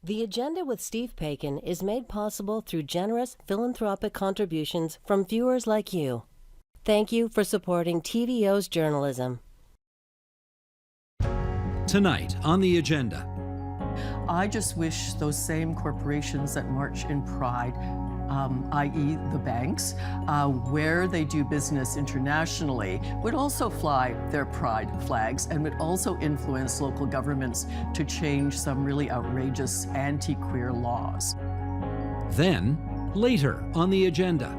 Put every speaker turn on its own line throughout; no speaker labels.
The Agenda with Steve Paikin is made possible through generous philanthropic contributions from viewers like you. Thank you for supporting TVO's journalism.
Tonight on the agenda.
I just wish those same corporations that march in pride, i.e. the banks, where they do business internationally, would also fly their pride flags and would also influence local governments to change some really outrageous anti-queer laws.
Then, later on the agenda.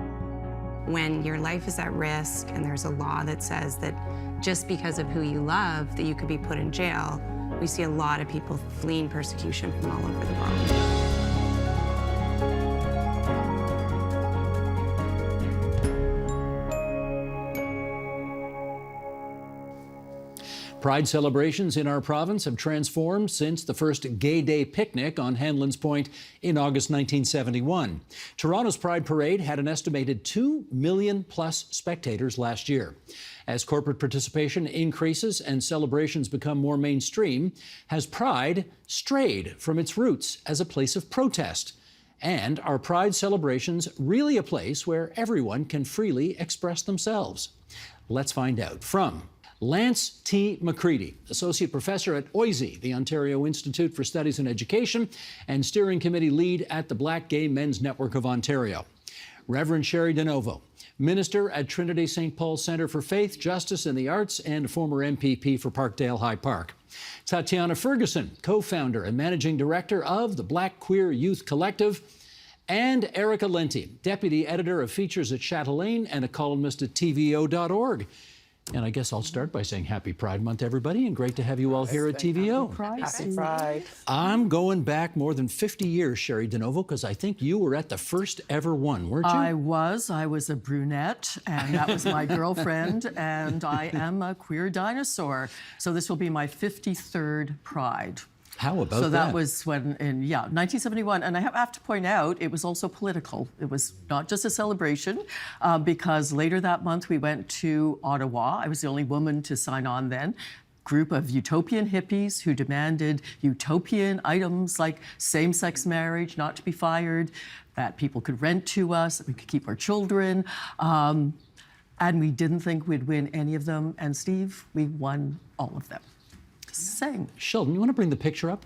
When your life is at risk and there's a law that says that just because of who you love that you could be put in jail, we see a lot of people fleeing persecution from all over the world.
Pride celebrations in our province have transformed since the first Gay Day picnic on Hanlon's Point in August 1971. Toronto's Pride Parade had an estimated 2 million plus spectators last year. As corporate participation increases and celebrations become more mainstream, has Pride strayed from its roots as a place of protest? And are Pride celebrations really a place where everyone can freely express themselves? Let's find out from Lance T. McCready, Associate Professor at OISE, the Ontario Institute for Studies in Education, and Steering Committee Lead at the Black Gay Men's Network of Ontario. Reverend Sherry DeNovo, Minister at Trinity St. Paul's Centre for Faith, Justice and the Arts, and former MPP for Parkdale High Park. Tatiana Ferguson, Co-Founder and Managing Director of the Black Queer Youth Collective. And Erica Lenti, Deputy Editor of Features at Chatelaine and a columnist at TVO.org. And I guess I'll start by saying Happy Pride Month, everybody, and great to have you all here at TVO.
Happy Pride.
I'm going back more than 50 years, Sherry DeNovo, because I think you were at the first ever one, weren't you?
I was a brunette, and that was my girlfriend, and I am a queer dinosaur. So this will be my 53rd Pride.
How about that?
So that was when, in 1971, and I have to point out, it was also political. It was not just a celebration, because later that month we went to Ottawa. I was the only woman to sign on then. Group of utopian hippies who demanded utopian items like same-sex marriage, not to be fired, that people could rent to us, that we could keep our children. And we didn't think we'd win any of them. And Steve, we won all of them. Saying.
Sheldon, you want to bring the picture up?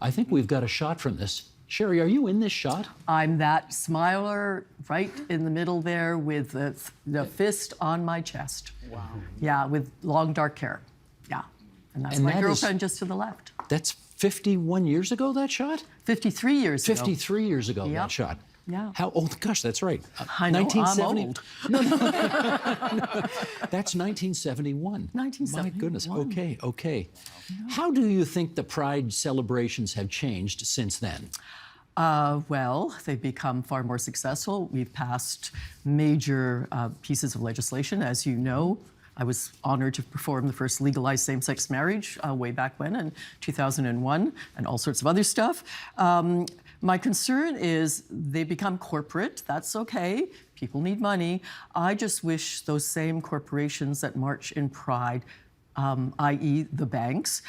I think we've got a shot from this. Sherry, are you in this shot?
I'm that smiler right in the middle there with the fist on my chest. Wow. Yeah, with long dark hair. Yeah. And that's my girlfriend just to the left.
That's 51 years ago, that shot?
53 years ago.
53 years ago, that shot.
Yeah.
How old? Gosh, that's right.
I know, 1970. I'm old.
No. That's 1971.
1971.
My goodness. Okay. How do you think the Pride celebrations have changed since then?
Well, they've become far more successful. We've passed major pieces of legislation, as you know. I was honored to perform the first legalized same-sex marriage way back when in 2001, and all sorts of other stuff. My concern is they become corporate. That's okay. People need money. I just wish those same corporations that march in pride, i.e. the banks,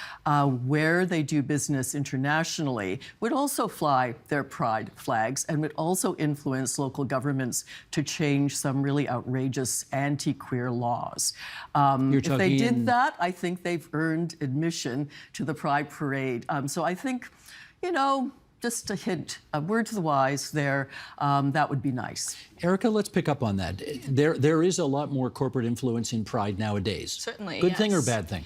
where they do business internationally, would also fly their pride flags and would also influence local governments to change some really outrageous anti-queer laws. If they did that, I think they've earned admission to the Pride Parade. So I think, just a hint, a word to the wise there, that would be nice.
Erica, let's pick up on that. There is a lot more corporate influence in Pride nowadays.
Certainly,
Good thing or bad thing?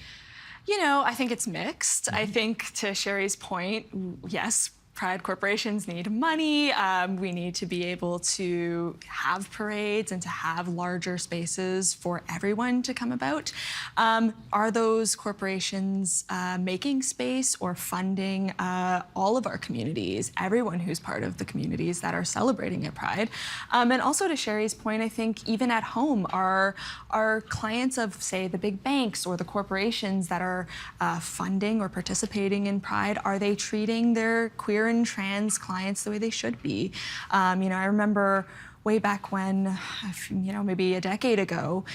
I think it's mixed. I think, to Sherry's point, yes, Pride corporations need money. We need to be able to have parades and to have larger spaces for everyone to come about. Are those corporations making space or funding all of our communities, everyone who's part of the communities that are celebrating at Pride? And also, to Sherry's point, I think even at home, are clients of, say, the big banks or the corporations that are funding or participating in Pride, are they treating their queer and trans clients the way they should be? I remember way back when, maybe a decade ago,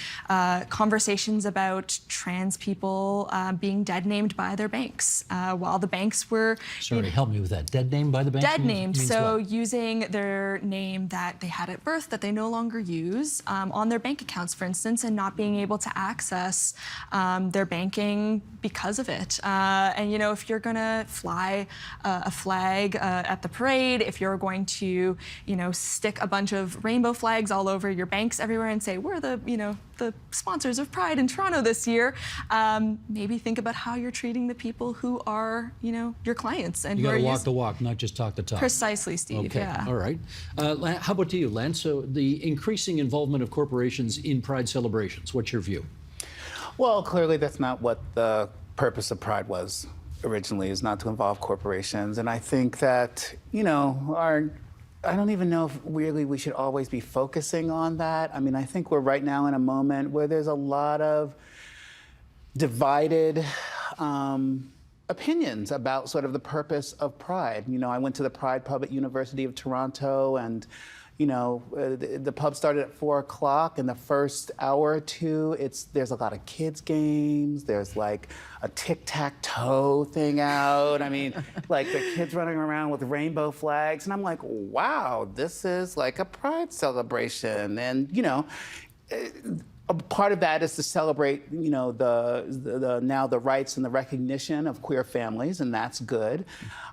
conversations about trans people being dead named by their banks, while the banks were...
Sorry, help me with that. Dead named by the banks?
Dead named, so
what?
Using their name that they had at birth that they no longer use on their bank accounts, for instance, and not being able to access their banking because of it. And if you're gonna fly a flag at the parade, if you're going to, stick a bunch of rainbow flags all over your banks everywhere and say, we're the sponsors of Pride in Toronto this year, maybe think about how you're treating the people who are, your clients. And
you got to walk the walk, not just talk the talk.
Precisely, Steve.
Okay.
Yeah.
All right. How about you, Lance? So the increasing involvement of corporations in Pride celebrations, what's your view?
Well, clearly that's not what the purpose of Pride was originally, is not to involve corporations. And I think that, I don't even know if really we should always be focusing on that. I mean, I think we're right now in a moment where there's a lot of divided opinions about sort of the purpose of Pride. I went to the Pride Pub at University of Toronto, and the pub started at 4 o'clock, and the first hour or two, there's a lot of kids games. There's like a tic-tac-toe thing out. I mean, like the kids running around with rainbow flags, and I'm like, wow, this is like a Pride celebration. And a part of that is to celebrate, now the rights and the recognition of queer families, and that's good.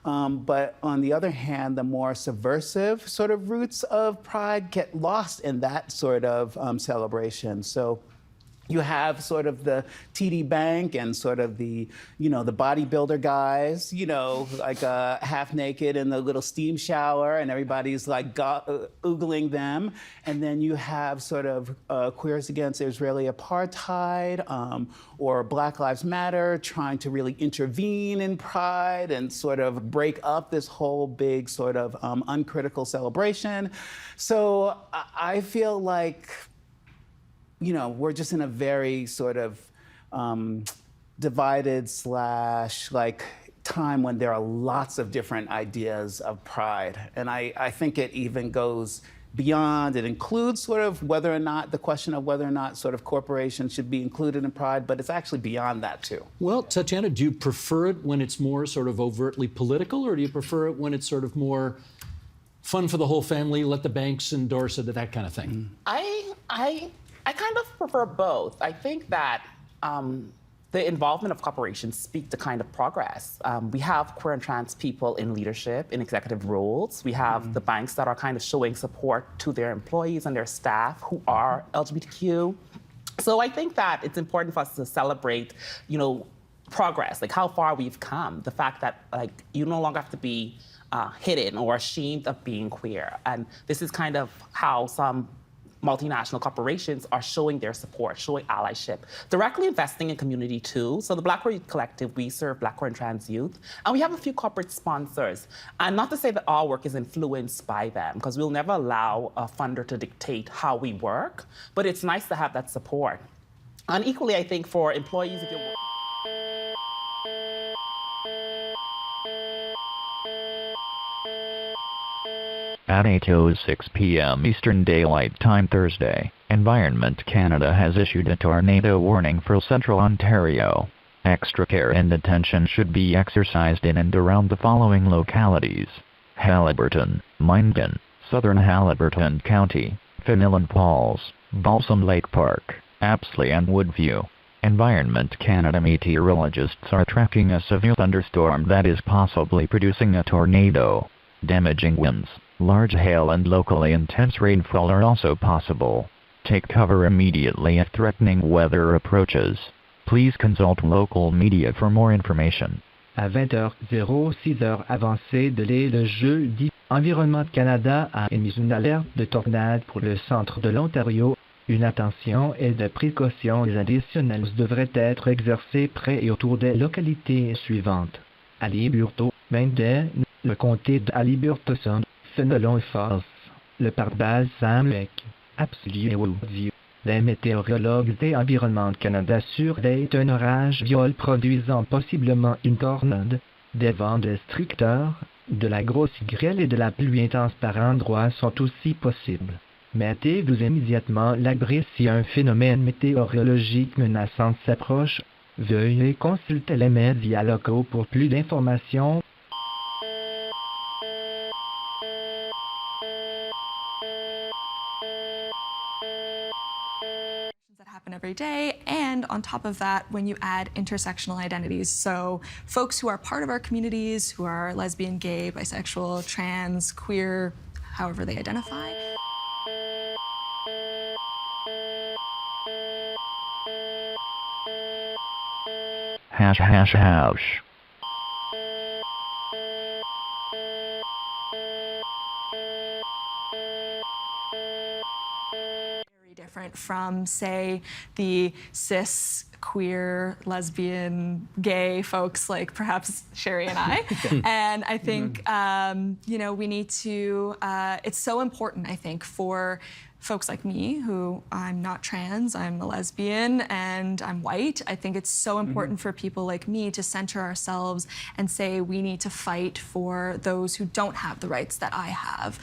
But on the other hand, the more subversive sort of roots of Pride get lost in that sort of celebration. So you have sort of the TD Bank and sort of the, the bodybuilder guys, like half naked in the little steam shower, and everybody's like oogling them. And then you have sort of Queers Against Israeli Apartheid or Black Lives Matter trying to really intervene in Pride and sort of break up this whole big sort of uncritical celebration. So I feel like, we're just in a very sort of divided / time when there are lots of different ideas of Pride. And I think it even goes beyond. It includes sort of the question of whether or not sort of corporations should be included in Pride, but it's actually beyond that too.
Well, Tatiana, do you prefer it when it's more sort of overtly political, or do you prefer it when it's sort of more fun for the whole family, let the banks endorse it, that kind of thing?
I kind of prefer both. I think that the involvement of corporations speak to kind of progress. We have queer and trans people in leadership, in executive roles. We have the banks that are kind of showing support to their employees and their staff who are LGBTQ. So I think that it's important for us to celebrate, progress, like how far we've come. The fact that you no longer have to be hidden or ashamed of being queer. And this is kind of how some multinational corporations are showing their support, showing allyship, directly investing in community too. So the Black Queer Youth Collective, we serve Black queer and trans youth, and we have a few corporate sponsors. And not to say that our work is influenced by them, because we'll never allow a funder to dictate how we work, but it's nice to have that support. And equally, I think for employees, if you're
At 8:06 p.m. Eastern Daylight Time Thursday, Environment Canada has issued a tornado warning for central Ontario. Extra care and attention should be exercised in and around the following localities: Haliburton, Minden, Southern Haliburton County, Fenelon Falls, Balsam Lake Park, Apsley and Woodview. Environment Canada meteorologists are tracking a severe thunderstorm that is possibly producing a tornado. Damaging winds, large hail and locally intense rainfall are also possible. Take cover immediately if threatening weather approaches. Please consult local media for more information.
À 20h06 avancée de le jeudi, Environnement Canada a émis une alerte de tornade pour le centre de l'Ontario. Une attention et de précautions additionnelles devraient être exercées près et autour des localités suivantes: Haliburton, Minden, le comté de Haliburton, Fenelon Falls, le parc Balsam Lake, Apsley et Woodview. Les météorologues et Environnement Canada surveillent un orage viol produisant possiblement une tornade, des vents destructeurs, de la grosse grêle et de la pluie intense par endroits sont aussi possibles. Mettez-vous immédiatement à l'abri si un phénomène météorologique menaçant s'approche. Veuillez consulter les médias locaux pour plus d'informations.
That happen every day, and on top of that, when you add intersectional identities, so folks who are part of our communities, who are lesbian, gay, bisexual, trans, queer, however they identify.
Hash hash hash.
Very different from, say, the cis, queer, lesbian, gay folks like perhaps Sherry and I. And I think, you know, we need to, it's so important, I think, for folks like me, who I'm not trans, I'm a lesbian, and I'm white. I think it's so important for people like me to center ourselves and say we need to fight for those who don't have the rights that I have,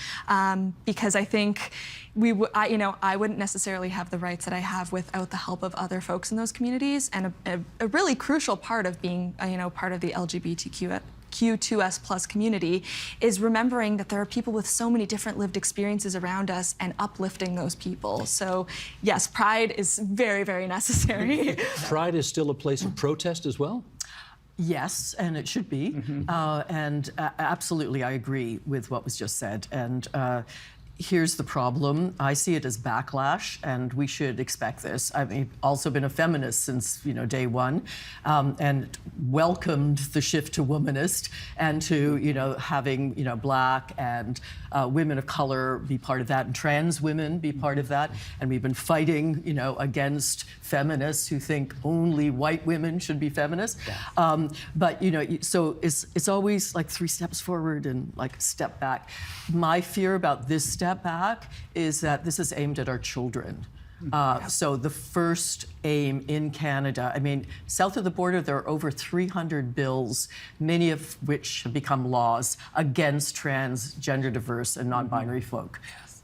because I think you know, I wouldn't necessarily have the rights that I have without the help of other folks in those communities. And a really crucial part of being, you know, part of the LGBTQ2S+ community is remembering that there are people with so many different lived experiences around us and uplifting those people. So yes, Pride is very, very necessary.
Pride is still a place of protest as well?
Yes, and it should be. Absolutely, I agree with what was just said. And here's the problem. I see it as backlash, and we should expect this. I've also been a feminist since, you know, day one, and welcomed the shift to womanist and to, you know, having, you know, Black and women of color be part of that, and trans women be part of that. And we've been fighting, you know, against feminists who think only white women should be feminists. But, you know, so it's always like 3 steps forward and like a step back. My fear about this step back is that this is aimed at our children. So the first aim in Canada, I mean, south of the border, there are over 300 bills, many of which have become laws against trans, gender diverse, and non-binary folk.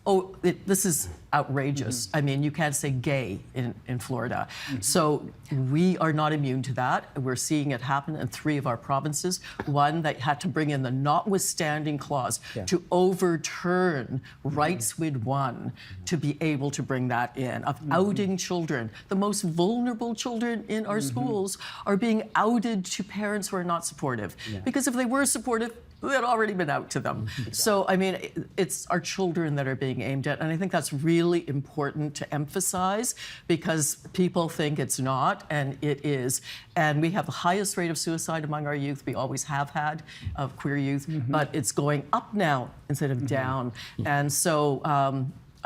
Oh, this is outrageous. I mean, you can't say gay in Florida. So we are not immune to that. We're seeing it happen in 3 of our provinces. One that had to bring in the notwithstanding clause to overturn rights we'd won to be able to bring that in, of outing children. The most vulnerable children in our schools are being outed to parents who are not supportive. Because if they were supportive, it had already been out to them. So, I mean, it's our children that are being aimed at, and I think that's really important to emphasize because people think it's not, and it is. And we have the highest rate of suicide among our youth, we always have had, of queer youth, but it's going up now instead of down. And so,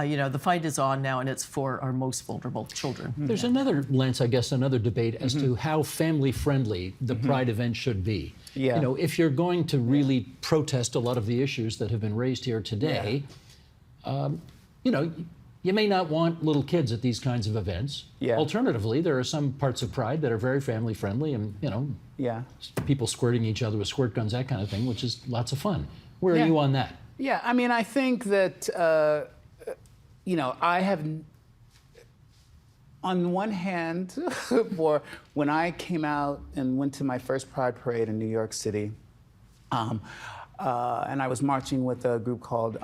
you know, the fight is on now, and it's for our most vulnerable children.
There's another lens, I guess, another debate as to how family-friendly the Pride event should be. You know, if you're going to really protest a lot of the issues that have been raised here today, you know, you may not want little kids at these kinds of events. Alternatively, there are some parts of Pride that are very family-friendly and, you know, people squirting each other with squirt guns, that kind of thing, which is lots of fun. Where are you on that?
Yeah, I mean, I think that, you know, I have, on one hand, for when I came out and went to my first Pride parade in New York City, and I was marching with a group called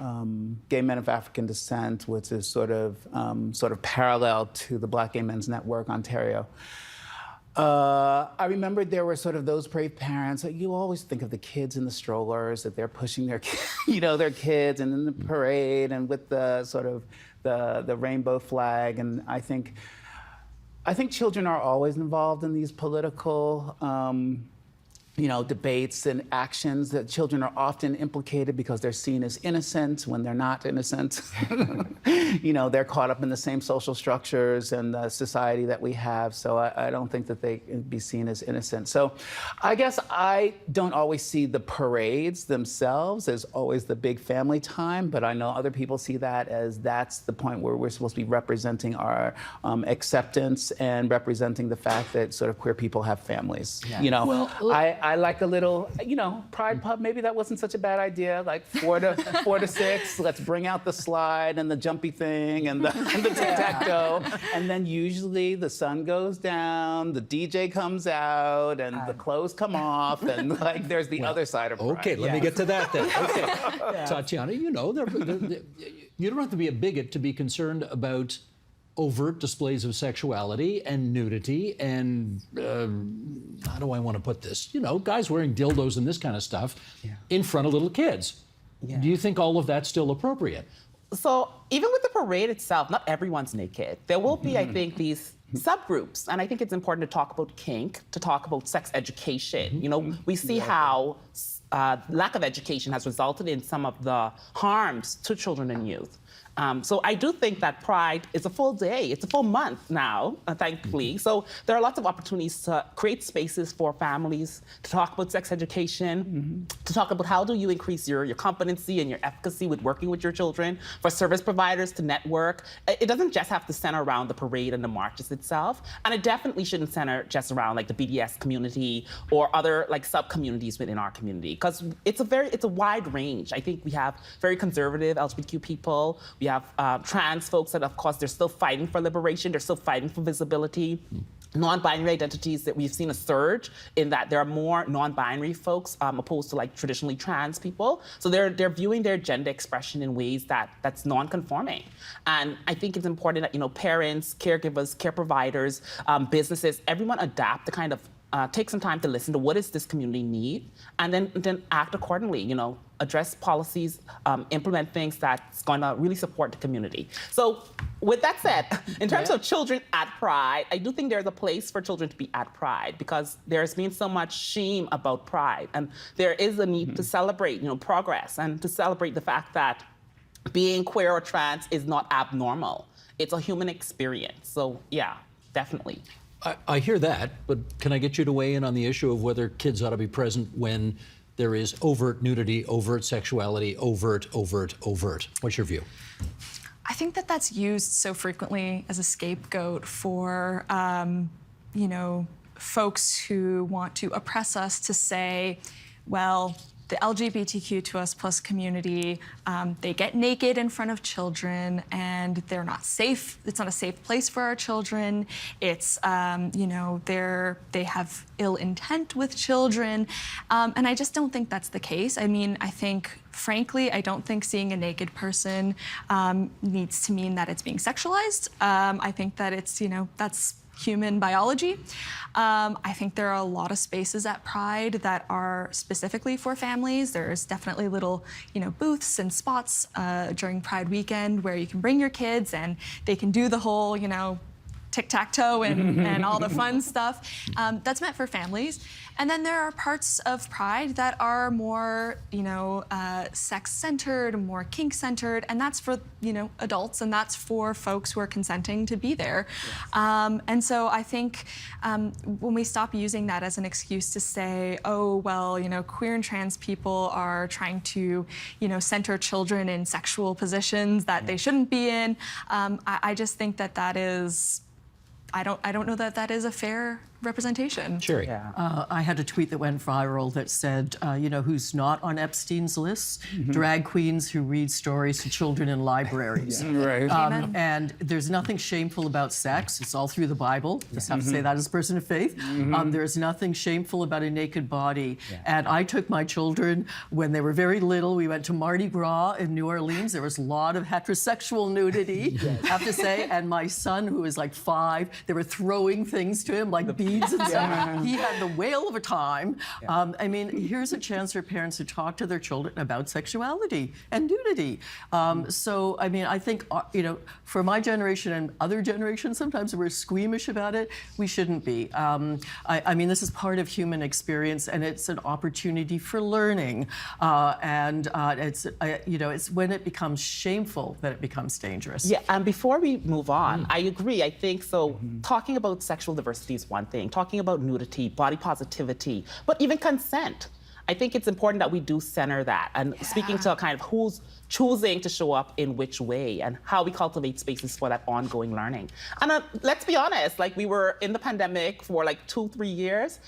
Gay Men of African Descent, which is sort of parallel to the Black Gay Men's Network, Ontario. I remember there were sort of those brave parents. You always think of the kids in the strollers, that they're pushing their, you know, their kids, and in the parade, and with the sort of the rainbow flag. And I think children are always involved in these political, you know, debates and actions. That children are often implicated because they're seen as innocent when they're not innocent. You know, they're caught up in the same social structures and the society that we have. So I don't think that they can be seen as innocent. So I guess I don't always see the parades themselves as always the big family time, but I know other people see that as that's the point where we're supposed to be representing our acceptance and representing the fact that sort of queer people have families. You know, I like a little, Pride Pub. Maybe that wasn't such a bad idea. Like 4 to 6. Let's bring out the slide and the jumpy thing and the tic-tac-toe. And then usually the sun goes down, the DJ comes out, and the clothes come off, and like there's the other side of Pride.
Okay, let me get to that then. Okay, Tatiana, you don't have to be a bigot to be concerned about overt displays of sexuality and nudity and, how do I want to put this? Guys wearing dildos and this kind of stuff in front of little kids. Yeah. Do you think all of that's still appropriate?
So even with the parade itself, not everyone's naked. There will be, I think, these subgroups, and I think it's important to talk about kink, to talk about sex education. We see how lack of education has resulted in some of the harms to children and youth. So I do think that Pride is a full day. It's a full month now, thankfully. So there are lots of opportunities to create spaces for families to talk about sex education, to talk about how do you increase your competency and your efficacy with working with your children, for service providers to network. It doesn't just have to center around the parade and the marches itself. And it definitely shouldn't center just around like the BDS community or other like sub-communities within our community, because it's a wide range. I think we have very conservative LGBTQ people. We have trans folks that, of course, they're still fighting for liberation. They're still fighting for visibility. Non-binary identities, that we've seen a surge in that there are more non-binary folks opposed to like traditionally trans people. So they're viewing their gender expression in ways that's non-conforming. And I think it's important that parents, caregivers, care providers, businesses, everyone adapt to kind of take some time to listen to what does this community need, and then act accordingly. Address policies, implement things that's going to really support the community. So with that said, in terms of children at Pride, I do think there's a place for children to be at Pride, because there's been so much shame about Pride, and there is a need to celebrate progress and to celebrate the fact that being queer or trans is not abnormal. It's a human experience. So yeah, definitely.
I hear that, but can I get you to weigh in on the issue of whether kids ought to be present when there is overt nudity, overt sexuality, overt? What's your view?
I think that that's used so frequently as a scapegoat for, folks who want to oppress us to say, well, the LGBTQ+ community, they get naked in front of children and they're not safe. It's not a safe place for our children. It's, they have ill intent with children. And I just don't think that's the case. I mean, frankly, I don't think seeing a naked person needs to mean that it's being sexualized. I think that it's, that's human biology. I think there are a lot of spaces at Pride that are specifically for families. There's definitely little, booths and spots during Pride weekend where you can bring your kids and they can do the whole, tic-tac-toe and all the fun stuff. That's meant for families. And then there are parts of Pride that are more, sex-centered, more kink-centered, and that's for, adults, and that's for folks who are consenting to be there. Yes. And so I think when we stop using that as an excuse to say, oh, well, queer and trans people are trying to, center children in sexual positions that they shouldn't be in, I just think that is, I don't know that is a fair representation.
Sherry.
Yeah. I had a tweet that went viral that said, who's not on Epstein's list? Drag queens who read stories to children in libraries.
Right.
And there's nothing shameful about sex. It's all through the Bible. Just have to say that as a person of faith. There's nothing shameful about a naked body. Yeah. And I took my children when they were very little. We went to Mardi Gras in New Orleans. There was a lot of heterosexual nudity, I have to say. And my son, who was like 5, they were throwing things to him, like beads and stuff. He had the whale of a time. Here's a chance for parents to talk to their children about sexuality and nudity. I think, for my generation and other generations, sometimes we're squeamish about it. We shouldn't be. This is part of human experience, and it's an opportunity for learning. It's when it becomes shameful that it becomes dangerous.
Yeah, and before we move on, I agree. I think so. Talking about sexual diversity is one thing. Talking about nudity, body positivity, but even consent. I think it's important that we do center that and speaking to kind of who's choosing to show up in which way and how we cultivate spaces for that ongoing learning. And let's be honest, like we were in the pandemic for like 2-3 years.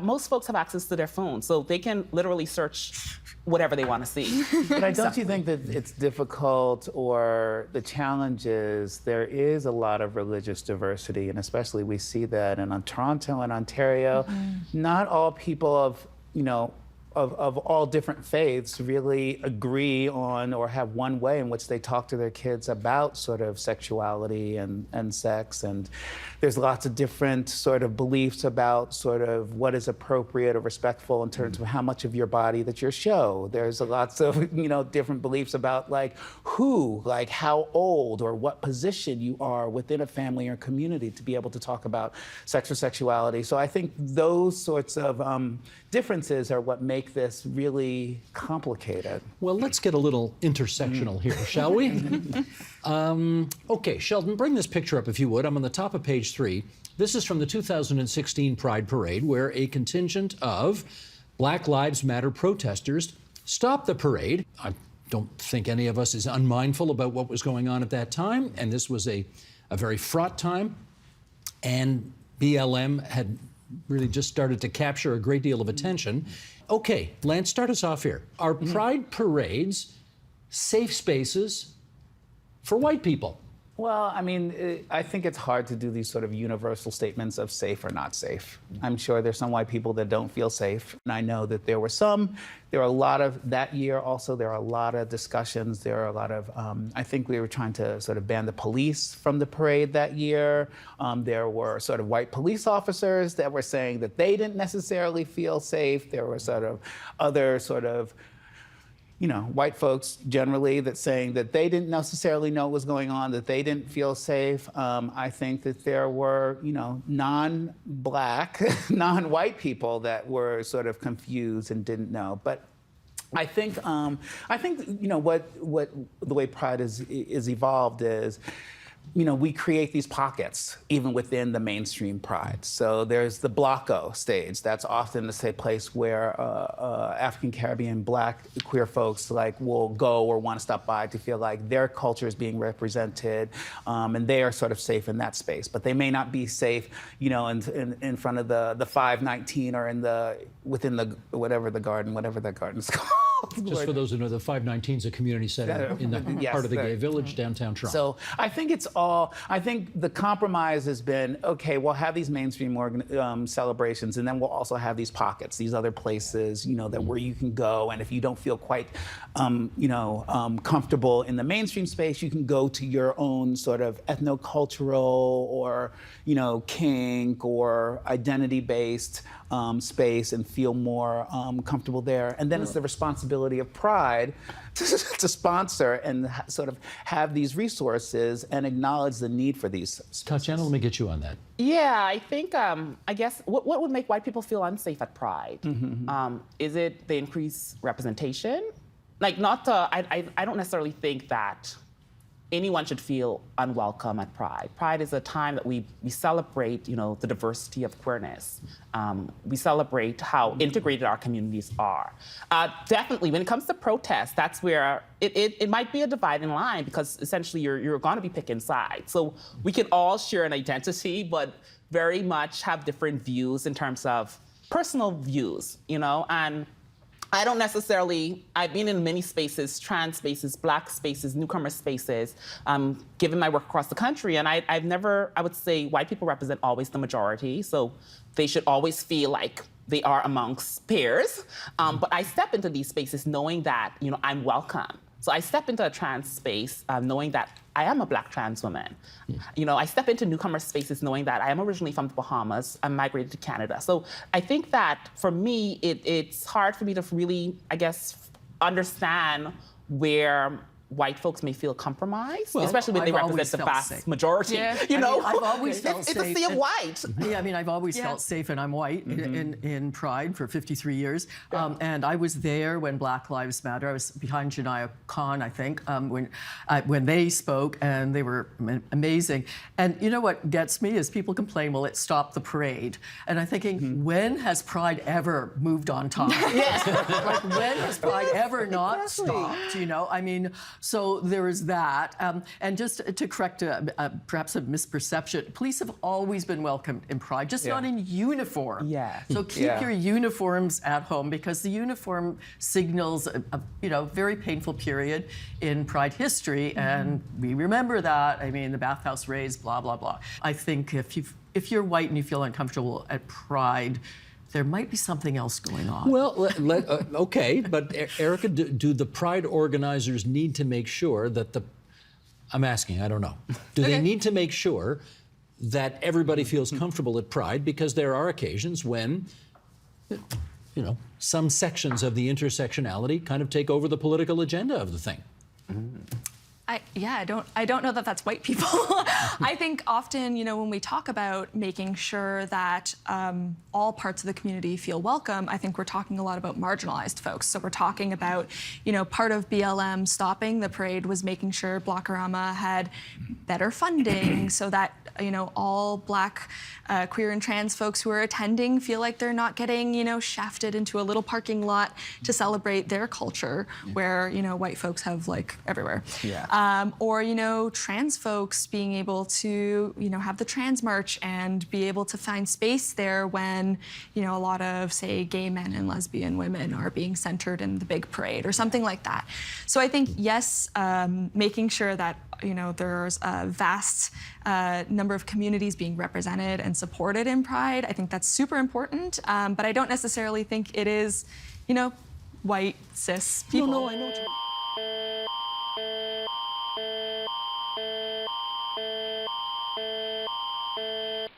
Most folks have access to their phones, so they can literally search whatever they want to see.
But don't you think that it's difficult, or the challenge is there is a lot of religious diversity, and especially we see that in Toronto and Ontario. Not all people of, of all different faiths really agree on or have one way in which they talk to their kids about sort of sexuality and sex. And there's lots of different sort of beliefs about sort of what is appropriate or respectful in terms of how much of your body that you show. There's lots of, different beliefs about like how old or what position you are within a family or community to be able to talk about sex or sexuality. So I think those sorts of differences are what make this really complicated.
Well, let's get a little intersectional here, shall we? Okay, Sheldon, bring this picture up if you would. I'm on the top of page 3. This is from the 2016 Pride Parade, where a contingent of Black Lives Matter protesters stopped the parade. I don't think any of us is unmindful about what was going on at that time, and this was a very fraught time, and BLM had really just started to capture a great deal of attention. Okay, Lance, start us off here. Are pride parades safe spaces for white people?
Well, I mean, I think it's hard to do these sort of universal statements of safe or not safe. I'm sure there's some white people that don't feel safe. And I know that there were a lot of, that year also, there are a lot of discussions. There are a lot of, I think we were trying to sort of ban the police from the parade that year. There were sort of white police officers that were saying that they didn't necessarily feel safe. There were sort of other sort of, white folks generally that saying that they didn't necessarily know what was going on, that they didn't feel safe. I think that there were, non-Black, non-white people that were sort of confused and didn't know. But I think what the way Pride is evolved is, we create these pockets even within the mainstream Pride. So there's the Blocko stage. That's often the place where African Caribbean Black queer folks will go or want to stop by to feel like their culture is being represented, and they are sort of safe in that space. But they may not be safe, in front of the 519 or within the whatever that garden's called.
Just for those who know, the 519 is a community center in the part of the gay village downtown Toronto.
So I think the compromise has been, okay, we'll have these mainstream celebrations, and then we'll also have these pockets, these other places, that where you can go, and if you don't feel quite, comfortable in the mainstream space, you can go to your own sort of ethnocultural or, kink or identity-based space and feel more comfortable there. And then it's the responsibility of Pride to sponsor and sort of have these resources and acknowledge the need for these spaces.
Tatiana, let me get you on that.
Yeah, I think, I guess, what would make white people feel unsafe at Pride? Is it the increased representation? I don't necessarily think that anyone should feel unwelcome at Pride. Pride is a time that we celebrate, the diversity of queerness. We celebrate how integrated our communities are. Definitely, when it comes to protest, that's where it might be a dividing line, because essentially you're going to be picking sides. So we can all share an identity, but very much have different views in terms of personal views, and I don't necessarily, I've been in many spaces, trans spaces, Black spaces, newcomer spaces, given my work across the country, and I would say white people represent always the majority, so they should always feel like they are amongst peers. But I step into these spaces knowing that, I'm welcome. So I step into a trans space knowing that I am a Black trans woman. I step into newcomer spaces knowing that I am originally from the Bahamas. I migrated to Canada. So I think that for me, it's hard for me to really, I guess, understand where white folks may feel compromised,
Well,
especially when they
I've always
represent the
felt
vast
safe.
majority.
Yeah.
You know,
I've always felt
it's
safe.
a sea of white.
Yeah, I mean, I've always
Yeah.
felt safe, and I'm white in Pride for 53 years. And I was there when Black Lives Matter. I was behind Janiyah Khan, I think, when they spoke, and they were amazing. And you know what gets me is people complain, well, it stopped the parade. And I'm thinking, when has Pride ever moved on time?
Yes.
Like, when has Pride ever not stopped, you know? I mean, so there is that. And just to correct perhaps a misperception, police have always been welcome in Pride, just not in uniform.
Yeah.
So keep your uniforms at home, because the uniform signals a very painful period in Pride history, and we remember that. I mean, the bathhouse raids, blah, blah, blah. I think if you're white and you feel uncomfortable at Pride, there might be something else going on.
Well, okay, but Erica, do the Pride organizers need to make sure that I'm asking, I don't know. Do they need to make sure that everybody feels comfortable at Pride? Because there are occasions when, you know, some sections of the intersectionality kind of take over the political agenda of the thing.
I don't know that that's white people. I think often, you know, when we talk about making sure that all parts of the community feel welcome, I think we're talking a lot about marginalized folks. So we're talking about, you know, part of BLM stopping the parade was making sure Blockorama had better funding so that, you know, all Black, queer and trans folks who are attending feel like they're not getting, you know, shafted into a little parking lot to celebrate their culture where, you know, white folks have like everywhere.
Yeah.
Or, you know, trans folks being able to, you know, have the trans march and be able to find space there when, you know, a lot of, say, gay men and lesbian women are being centered in the big parade or something like that. So I think, yes, making sure that, you know, there's a vast number of communities being represented and supported in Pride. I think that's super important, but I don't necessarily think it is, you know, white, cis people.
No, I know what you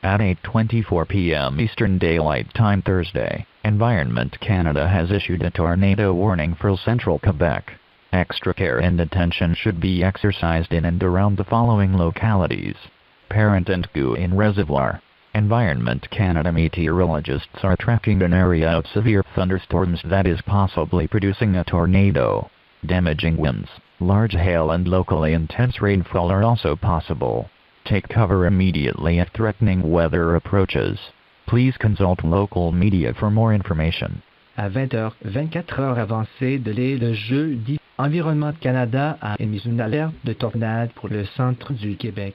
At 8:24 p.m. Eastern Daylight Time Thursday, Environment Canada has issued a tornado warning for central Quebec. Extra care and attention should be exercised in and around the following localities: Parent and Gouin Reservoir. Environment Canada meteorologists are tracking an area of severe thunderstorms that is possibly producing a tornado. Damaging winds, large hail and locally intense rainfall are also possible. Take cover immediately if threatening weather approaches. Please consult local media for more information.
À 20h, 24 heures avancées de le jeudi, Environnement Canada a émis une alerte de tornade pour le centre du Québec.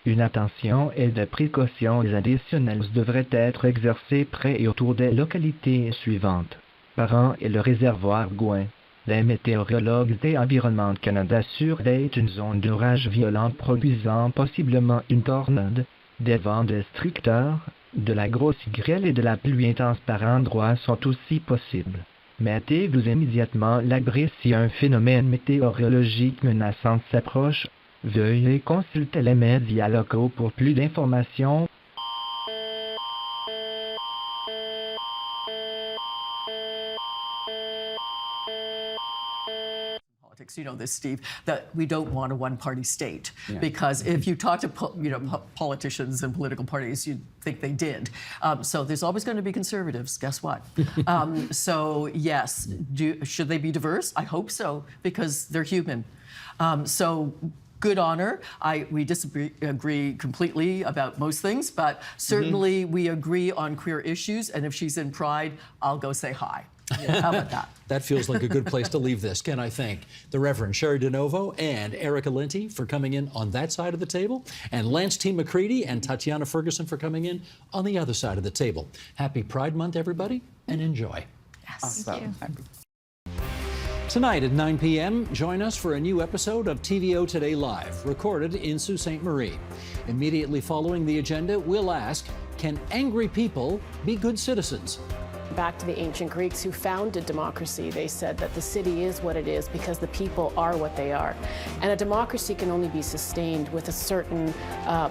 Une attention et des précautions additionnelles devraient être exercées près et autour des localités suivantes: Parent et le réservoir Gouin. Les météorologues et Environnement Canada assurent d'être une zone d'orage violent produisant possiblement une tornade, des vents destructeurs, de la grosse grêle et de la pluie intense par endroits sont aussi possibles. Mettez-vous immédiatement à l'abri si un phénomène météorologique menaçant s'approche. Veuillez consulter les médias locaux pour plus d'informations.
You know this, Steve, that we don't want a one-party state, because if you talk to politicians and political parties, you'd think they did. So there's always going to be conservatives. Guess what? So yes, should they be diverse? I hope so, because they're human. So good honor. We agree completely about most things, but certainly we agree on queer issues. And if she's in Pride, I'll go say hi. How about that?
That feels like a good place to leave this. Can I thank the Reverend Sherry DeNovo and Erica Linty for coming in on that side of the table, and Lance T. McCready and Tatiana Ferguson for coming in on the other side of the table. Happy Pride Month, everybody, and enjoy.
Yes,
Awesome.
thank you.
Tonight at 9 p.m., join us for a new episode of TVO Today Live, recorded in Sault Ste. Marie. Immediately following the agenda, we'll ask, can angry people be good citizens?
Back to the ancient Greeks who founded democracy, they said that the city is what it is because the people are what they are. And a democracy can only be sustained with a certain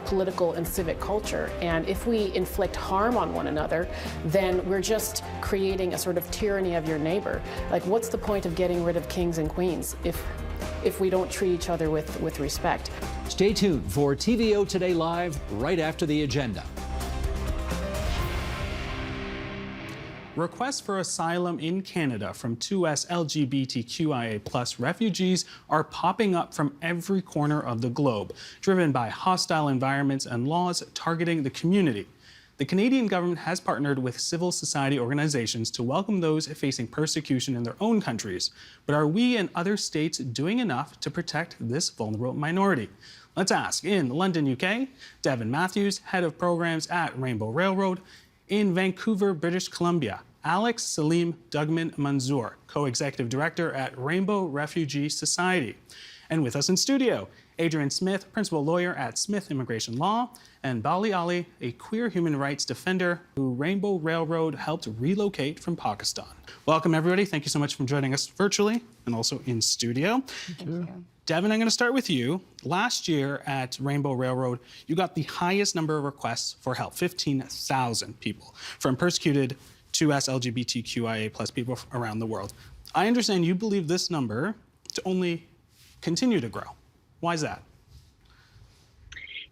political and civic culture. And if we inflict harm on one another, then we're just creating a sort of tyranny of your neighbor. Like, what's the point of getting rid of kings and queens if if we don't treat each other with respect.
Stay tuned for TVO Today Live right after the agenda.
Requests for asylum in Canada from 2S LGBTQIA+ refugees are popping up from every corner of the globe, driven by hostile environments and laws targeting the community. The Canadian government has partnered with civil society organizations to welcome those facing persecution in their own countries. But are we and other states doing enough to protect this vulnerable minority? Let's ask. In London, UK, Devin Matthews, head of programs at Rainbow Railroad. In Vancouver, British Columbia, Alex Salim Dugman Manzoor, co-executive director at Rainbow Refugee Society. And with us in studio, Adrian Smith, principal lawyer at Smith Immigration Law, and Bali Ali, a queer human rights defender who Rainbow Railroad helped relocate from Pakistan. Welcome, everybody. Thank you so much for joining us virtually and also in studio.
Thank you.
Devin, I'm going to start with you. Last year at Rainbow Railroad, you got the highest number of requests for help, 15,000 people from persecuted 2S LGBTQIA+ people around the world. I understand you believe this number to only continue to grow. Why is that?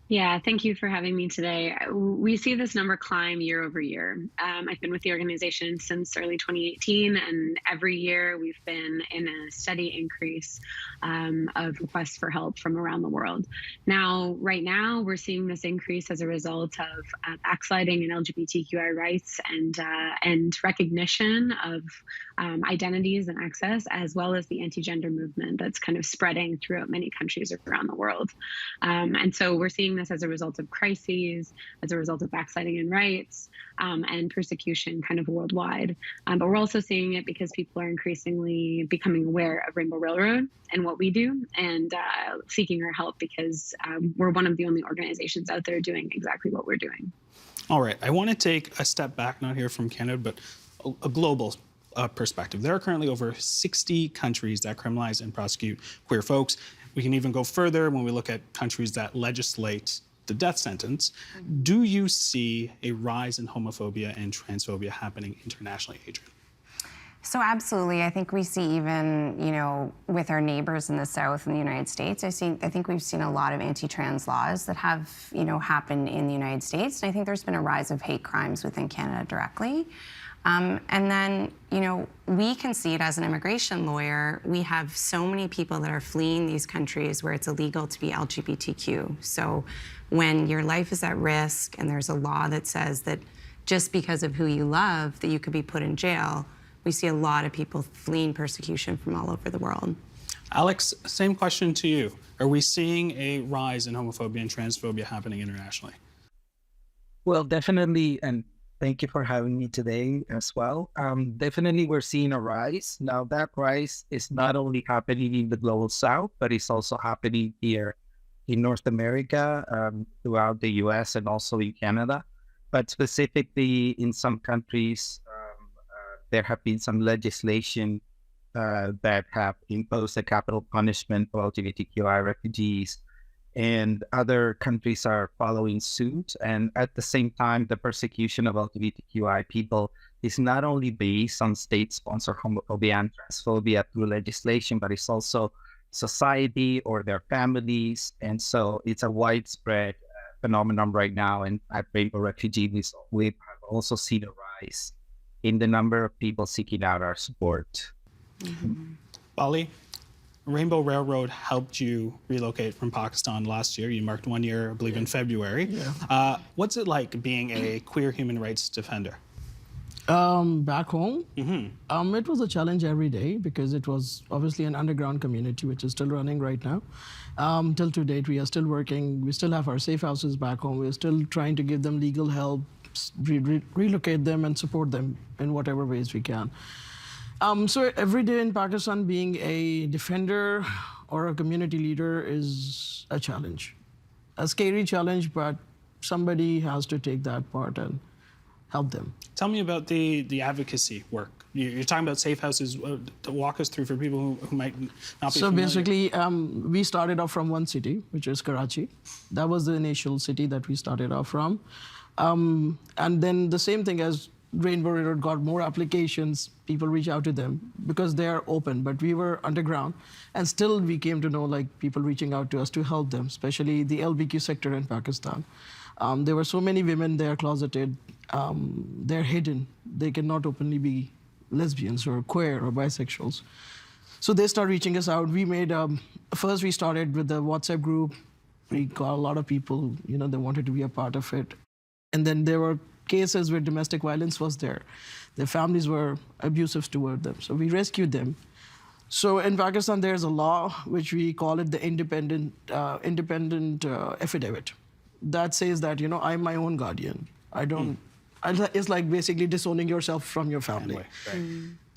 Yeah, thank you for having me today. We see this number climb year over year. I've been with the organization since early 2018, and every year we've been in a steady increase of requests for help from around the world. Now, right now, we're seeing this increase as a result of backsliding in LGBTQI rights and recognition of identities and access, as well as the anti-gender movement that's kind of spreading throughout many countries around the world. And so we're seeing this as a result of crises, as a result of backsliding in rights and persecution kind of worldwide. But we're also seeing it because people are increasingly becoming aware of Rainbow Railroad and what we do and seeking our help because we're one of the only organizations out there doing exactly what we're doing.
All right, I want to take a step back, not here from Canada, but a global perspective. There are currently over 60 countries that criminalize and prosecute queer folks. We can even go further when we look at countries that legislate the death sentence. Do you see a rise in homophobia and transphobia happening internationally, Adrian?
So absolutely. I think we see even, with our neighbors in the South in the United States, I think we've seen a lot of anti-trans laws that have, happened in the United States. And I think there's been a rise of hate crimes within Canada directly. And then, we can see it as an immigration lawyer. We have so many people that are fleeing these countries where it's illegal to be LGBTQ. So when your life is at risk and there's a law that says that just because of who you love, that you could be put in jail, we see a lot of people fleeing persecution from all over the world.
Alex, same question to you. Are we seeing a rise in homophobia and transphobia happening internationally?
Well, definitely, and thank you for having me today as well. Definitely, we're seeing a rise. Now, that rise is not only happening in the global South, but it's also happening here in North America, throughout the US and also in Canada. But specifically in some countries, there have been some legislation that have imposed a capital punishment for LGBTQI refugees, and other countries are following suit. And at the same time, the persecution of LGBTQI people is not only based on state-sponsored homophobia and transphobia through legislation, but it's also society or their families. And so it's a widespread phenomenon right now. And at Rainbow Refugee, we have also seen a rise in the number of people seeking out our support.
Mm-hmm. Bali, Rainbow Railroad helped you relocate from Pakistan last year. You marked 1 year, I believe, in February. Yeah. What's it like being a queer human rights defender?
Back home, it was a challenge every day because it was obviously an underground community, which is still running right now. Till to date, we are still working. We still have our safe houses back home. We're still trying to give them legal help, relocate them and support them in whatever ways we can. So every day in Pakistan, being a defender or a community leader is a challenge. A scary challenge, but somebody has to take that part and help them.
Tell me about the advocacy work. You're talking about safe houses. Walk us through for people who might not be familiar.
Basically, we started off from one city, which is Karachi. That was the initial city that we started off from. And then the same thing as Rainbow Railroad got more applications, people reach out to them because they are open, but we were underground. And still we came to know like people reaching out to us to help them, especially the LBQ sector in Pakistan. There were so many women there closeted, they're hidden. They cannot openly be lesbians or queer or bisexuals. So they start reaching us out. We made, first we started with the WhatsApp group. We got a lot of people, you know, they wanted to be a part of it. And then there were cases where domestic violence was there. Their families were abusive toward them. So we rescued them. So in Pakistan, there's a law, which we call it the independent affidavit. That says that, you know, I'm my own guardian. I don't, it's like basically disowning yourself from your family.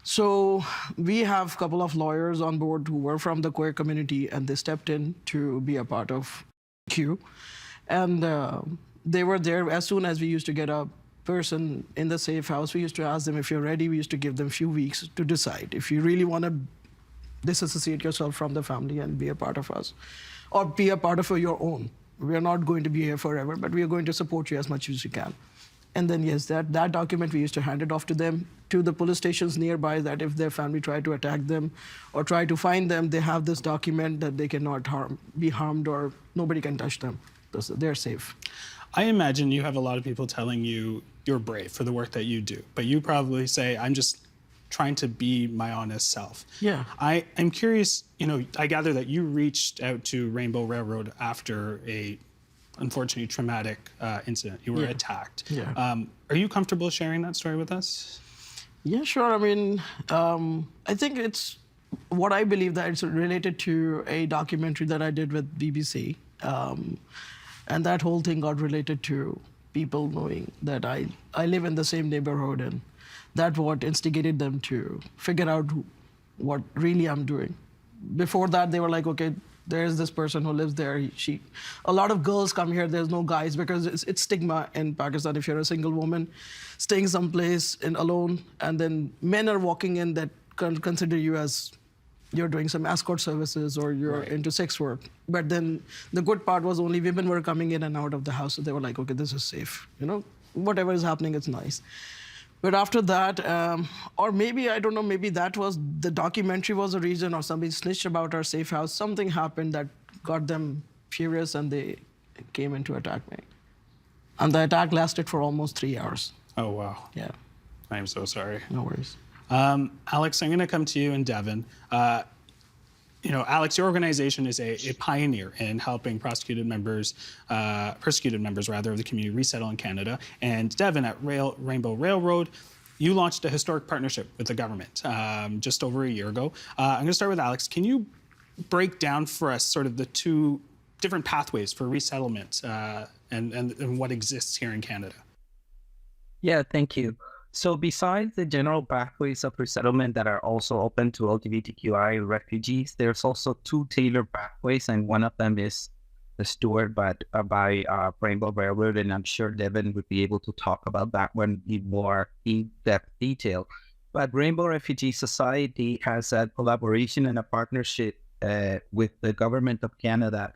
So we have a couple of lawyers on board who were from the queer community, and they stepped in to be a part of Q. And they were there as soon as we used to get a person in the safe house. We used to ask them if you're ready. We used to give them a few weeks to decide if you really want to disassociate yourself from the family and be a part of us, or be a part of your own. We are not going to be here forever, but we are going to support you as much as we can. And then, yes, that document, we used to hand it off to them, to the police stations nearby, that if their family tried to attack them or try to find them, they have this document that they cannot be harmed or nobody can touch them. They're safe.
I imagine you have a lot of people telling you you're brave for the work that you do, but you probably say, I'm just trying to be my honest self.
Yeah.
I'm curious, you know, I gather that you reached out to Rainbow Railroad after a unfortunately traumatic incident. You were attacked.
Yeah.
Are you comfortable sharing that story with us?
Yeah, sure. I mean, I think it's what I believe that it's related to a documentary that I did with BBC. And that whole thing got related to people knowing that I live in the same neighborhood, and that's what instigated them to figure out what really I'm doing. Before that, they were like, okay, there's this person who lives there. A lot of girls come here, there's no guys, because it's stigma in Pakistan if you're a single woman staying someplace alone, and then men are walking in that consider you as you're doing some escort services or you're into sex work. But then the good part was only women were coming in and out of the house, so they were like, okay, this is safe. You know, whatever is happening, it's nice. But after that, or maybe, I don't know, maybe that was, the documentary was a reason, or somebody snitched about our safe house. Something happened that got them furious, and they came in to attack me. And the attack lasted for almost 3 hours.
Oh, wow.
Yeah.
I'm so sorry.
No worries.
Alex, I'm going to come to you and Devin. You know, Alex, your organization is a pioneer in helping persecuted members of the community resettle in Canada. And Devin, at Rainbow Railroad, you launched a historic partnership with the government just over a year ago. I'm going to start with Alex. Can you break down for us sort of the two different pathways for resettlement and what exists here in Canada?
Yeah, thank you. So besides the general pathways of resettlement that are also open to LGBTQI refugees, there's also two tailored pathways, and one of them is the steward by Rainbow Railroad, and I'm sure Devin would be able to talk about that one in more in-depth detail. But Rainbow Refugee Society has a collaboration and a partnership with the Government of Canada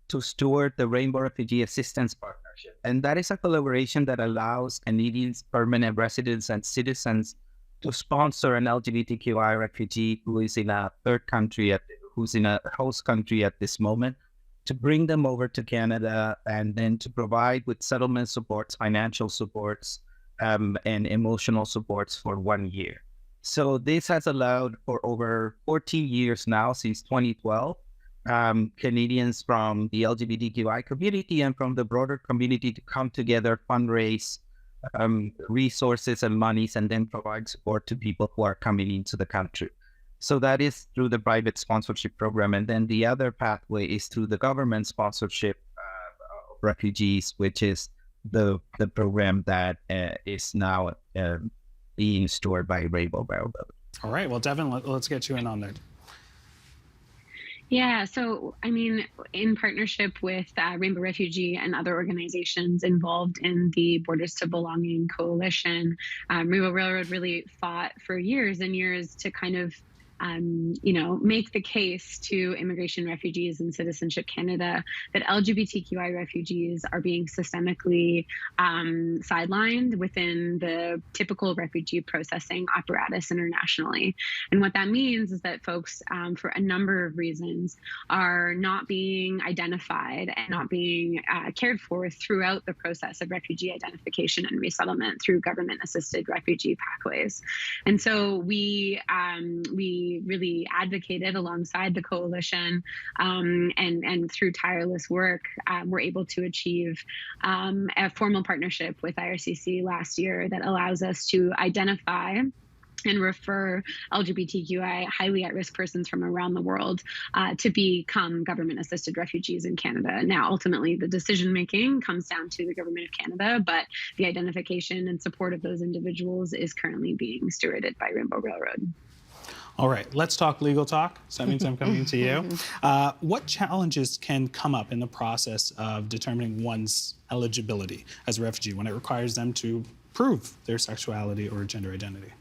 to steward the Rainbow Refugee Assistance Partnership. And that is a collaboration that allows Canadians, permanent residents, and citizens to sponsor an LGBTQI refugee who is in a third country, who's in a host country at this moment, to bring them over to Canada and then to provide with settlement supports, financial supports, and emotional supports for 1 year. So this has allowed for over 14 years now, since 2012, Canadians from the LGBTQI community and from the broader community to come together, fundraise resources and monies, and then provide support to people who are coming into the country. So that is through the private sponsorship program. And then the other pathway is through the government sponsorship of refugees, which is the program that is now being stored by Rainbow Railroad.
All right, well, Devin, let's get you in on that.
Yeah, so I mean, in partnership with Rainbow Refugee and other organizations involved in the Borders to Belonging Coalition, Rainbow Railroad really fought for years and years to kind of make the case to Immigration, Refugees, and Citizenship Canada that LGBTQI refugees are being systemically sidelined within the typical refugee processing apparatus internationally. And what that means is that folks, for a number of reasons, are not being identified and not being cared for throughout the process of refugee identification and resettlement through government-assisted refugee pathways. And so we really advocated alongside the coalition, and through tireless work, we're able to achieve a formal partnership with IRCC last year that allows us to identify and refer LGBTQI highly at-risk persons from around the world to become government-assisted refugees in Canada. Now, ultimately, the decision-making comes down to the Government of Canada, but the identification and support of those individuals is currently being stewarded by Rainbow Railroad.
All right, let's talk legal talk. So that means I'm coming to you. What challenges can come up in the process of determining one's eligibility as a refugee when it requires them to prove their sexuality or gender identity?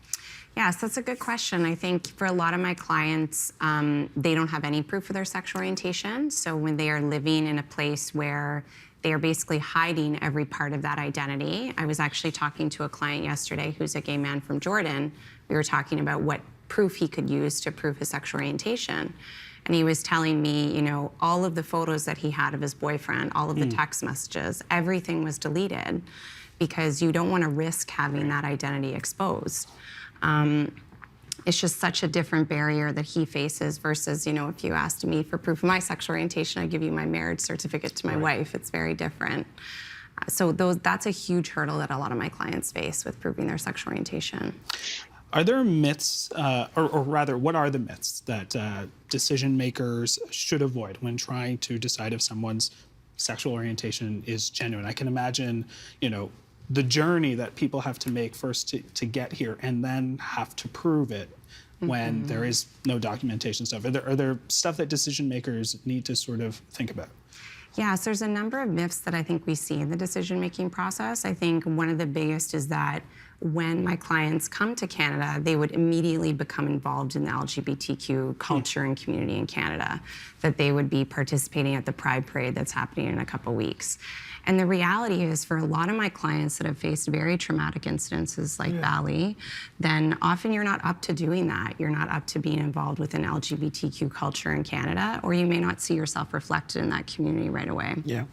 Yes, that's a good question. I think for a lot of my clients, they don't have any proof of their sexual orientation. So when they are living in a place where they are basically hiding every part of that identity. I was actually talking to a client yesterday who's a gay man from Jordan. We were talking about what proof he could use to prove his sexual orientation. And he was telling me, all of the photos that he had of his boyfriend, all of the text messages, everything was deleted because you don't want to risk having that identity exposed. It's just such a different barrier that he faces versus, if you asked me for proof of my sexual orientation, I give you my marriage certificate to my wife. It's very different. So that's a huge hurdle that a lot of my clients face with proving their sexual orientation.
Are there myths, or rather, what are the myths that decision makers should avoid when trying to decide if someone's sexual orientation is genuine? I can imagine, the journey that people have to make first to get here and then have to prove it when there is no documentation stuff. Are there stuff that decision makers need to sort of think about?
Yes, there's a number of myths that I think we see in the decision-making process. I think one of the biggest is that when my clients come to Canada, they would immediately become involved in the LGBTQ culture and community in Canada, that they would be participating at the Pride Parade that's happening in a couple weeks. And the reality is, for a lot of my clients that have faced very traumatic incidences like Bali, then often you're not up to doing that. You're not up to being involved with an LGBTQ culture in Canada, or you may not see yourself reflected in that community right away.
Yeah.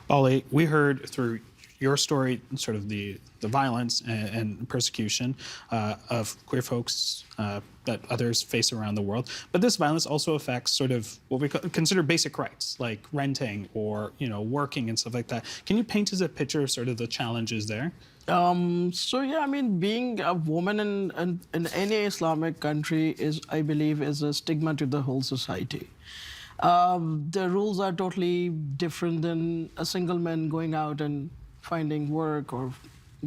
Bali, we heard through your story sort of the violence and persecution of queer folks that others face around the world. But this violence also affects sort of what we consider basic rights, like renting or working and stuff like that. Can you paint us a picture of sort of the challenges there?
Being a woman in any Islamic country I believe, is a stigma to the whole society. The rules are totally different than a single man going out and finding work or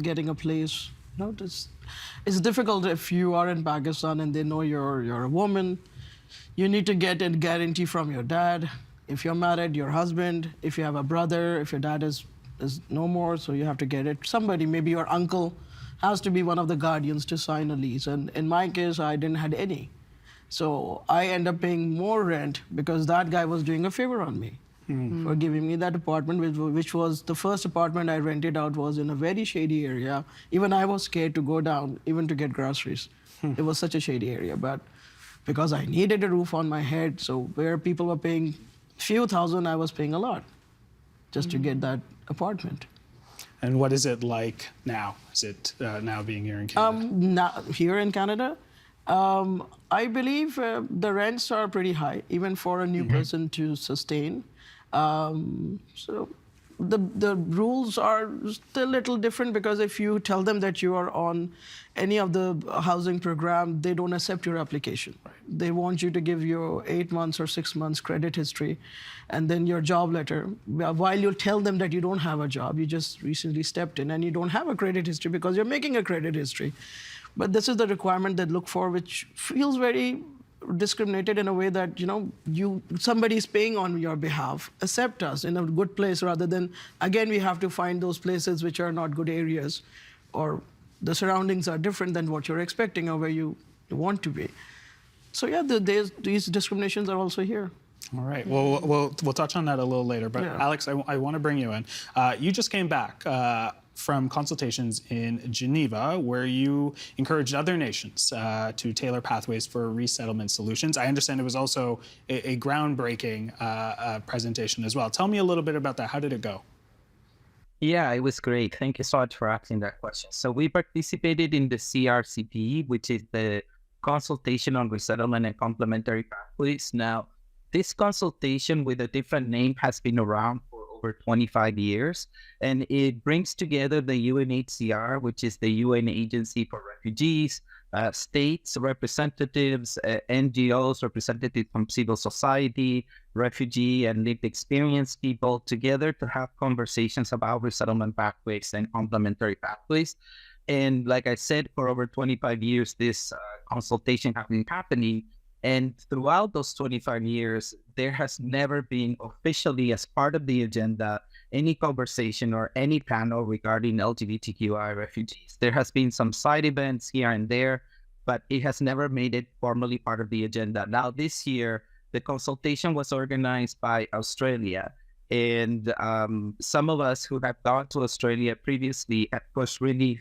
getting a place. It's difficult if you are in Pakistan and they know you're a woman. You need to get a guarantee from your dad. If you're married, your husband. If you have a brother, if your dad is no more, so you have to get it. Somebody, maybe your uncle, has to be one of the guardians to sign a lease. And in my case, I didn't have any. So I end up paying more rent because that guy was doing a favor on me. For giving me that apartment, which was the first apartment I rented out, was in a very shady area. Even I was scared to go down, even to get groceries. It was such a shady area, but because I needed a roof on my head, so where people were paying few thousand, I was paying a lot just to get that apartment.
And what is it like now? Is it now being here in Canada?
Here in Canada, I believe the rents are pretty high, even for a new person to sustain. So the rules are still a little different because if you tell them that you are on any of the housing program, they don't accept your application. Right. They want you to give your 8 months or 6 months credit history and then your job letter. While you tell them that you don't have a job, you just recently stepped in and you don't have a credit history because you're making a credit history. But this is the requirement they look for, which feels very discriminated in a way that, somebody is paying on your behalf. Accept us in a good place rather than, again, we have to find those places which are not good areas or the surroundings are different than what you're expecting or where you want to be. So yeah, these discriminations are also here.
All right. Well, we'll touch on that a little later. But
Yeah.
Alex, I want to bring you in. You just came back from consultations in Geneva, where you encouraged other nations to tailor pathways for resettlement solutions. I understand it was also a groundbreaking presentation as well. Tell me a little bit about that. How did it go?
Yeah, it was great. Thank you so much for asking that question. So we participated in the CRCP, which is the Consultation on Resettlement and Complementary Pathways. Now, this consultation with a different name has been around for over 25 years, and it brings together the UNHCR, which is the UN Agency for Refugees, states representatives, NGOs, representatives from civil society, refugee and lived experience people together to have conversations about resettlement pathways and complementary pathways. And like I said, for over 25 years, this consultation has been happening. And throughout those 25 years, there has never been officially, as part of the agenda, any conversation or any panel regarding LGBTQI refugees. There has been some side events here and there, but it has never made it formally part of the agenda. Now, this year, the consultation was organized by Australia. And some of us who have gone to Australia previously have pushed really